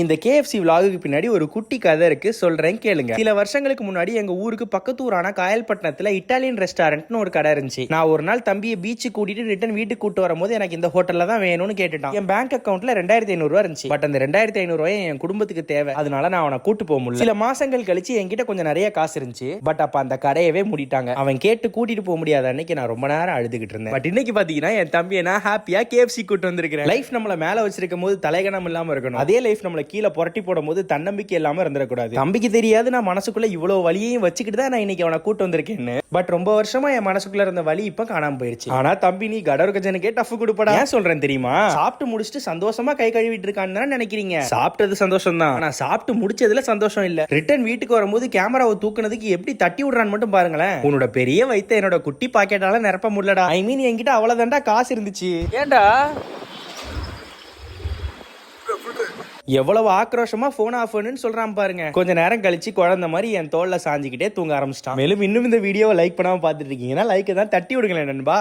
இந்த KFC விலாகுக்கு பின்னாடி ஒரு குட்டி கதை இருக்கு, சொல்றேன் கேளுங்க. சில வருஷங்களுக்கு முன்னாடி எங்க ஊருக்கு பக்கத்து ஊரான காயல்பட்டினத்துல இட்டாலியன் ரெஸ்டாரண்ட்னு ஒரு கடை இருந்துச்சு. நான் ஒரு நாள் தம்பியை பீச்சு கூட்டிட்டு ரிட்டர்ன் வீட்டுக்கு கூட்டு வரும்போது எனக்கு இந்த ஹோட்டல்ல தான் வேணும்னு கேட்டுட்டான். என் பேங்க் அக்கௌண்ட்ல 2500 ரூபா இருந்துச்சு. பட் அந்த 2500 ரூபாய் என் குடும்பத்துக்கு தேவை, அதனால நான் அவனை கூட்டு போக முடியல. சில மாசங்கள் கழிச்சு என்கிட்ட கொஞ்சம் நிறைய காசு இருந்துச்சு. பட் அப்ப அந்த கடையவே மூடிட்டாங்க. அவன் கேட்டு கூட்டிட்டு போக முடியாத அன்னைக்கு நான் ரொம்ப நேரம் அழுதுகிட்டு இருந்தேன். பட் இன்னைக்கு பாத்தீங்கன்னா என் தம்பியை நான் ஹாப்பியா KFC கூட்டு வந்திருக்கிறேன். லைஃப் நம்மள மேல வச்சிருக்கும் போது தலைகணம் இல்லாம இருக்கணும். அதே லைஃப் நம்மள கீழே புரட்டி போடும் போது தன்னம்பிக்கை இல்லாம இருந்துடக்கூடாது. தம்பிக்கு தெரியாது நான் மனசுக்குள்ள இவ்வளவு வலியையும் வச்சுக்கிட்டு தான் நான் இன்னைக்கு அவனை கூட்டு வந்திருக்கேன்னு. பட் ரொம்ப வருஷமா என் மனசுக்குள்ள இருந்த வலி இப்ப காணாம போயிருச்சு. ஆனா தம்பி நீ கடற்கஜனுக்கே டஃப் கொடுப்படா. ஏன் சொல்றேன் தெரியுமா? சாப்பிட்டு முடிச்சுட்டு சந்தோஷமா கை கழுவிட்டு இருக்கான்னு நினைக்கிறீங்க. சாப்பிட்டது சந்தோஷம் தான், ஆனா சாப்பிட்டு முடிச்சதுல சந்தோஷம் இல்ல. ரிட்டர்ன் வீட்டுக்கு வரும்போது கேமராவை தூக்குனதுக்கு எப்படி தட்டி விடுறான்னு மட்டும் பாருங்களேன். உன்னோட பெரிய வயித்தை என்னோட குட்டி பாக்கெட்டால நிரப்ப முடியலடா. ஐ மீன் என்கிட்ட அவ்வளவுதான்டா காசு இருந்துச்சு. ஏண்டா எவ்வளவு ஆக்ரோஷமா போன் ஆஃப் பண்ணுன்னு சொல்றான் பாருங்க. கொஞ்ச நேரம் கழிச்சு குழந்தை மாதிரி என் தோல்ல சாஞ்சிக்கிட்டே தூங்க ஆரம்பிச்சிட்டான். மேலும் இன்னும் இந்த வீடியோவை லைக் பண்ணாம பாத்துட்டு இருக்கீங்கன்னா லைக் தான் தட்டி விடுங்களேன் நண்பா.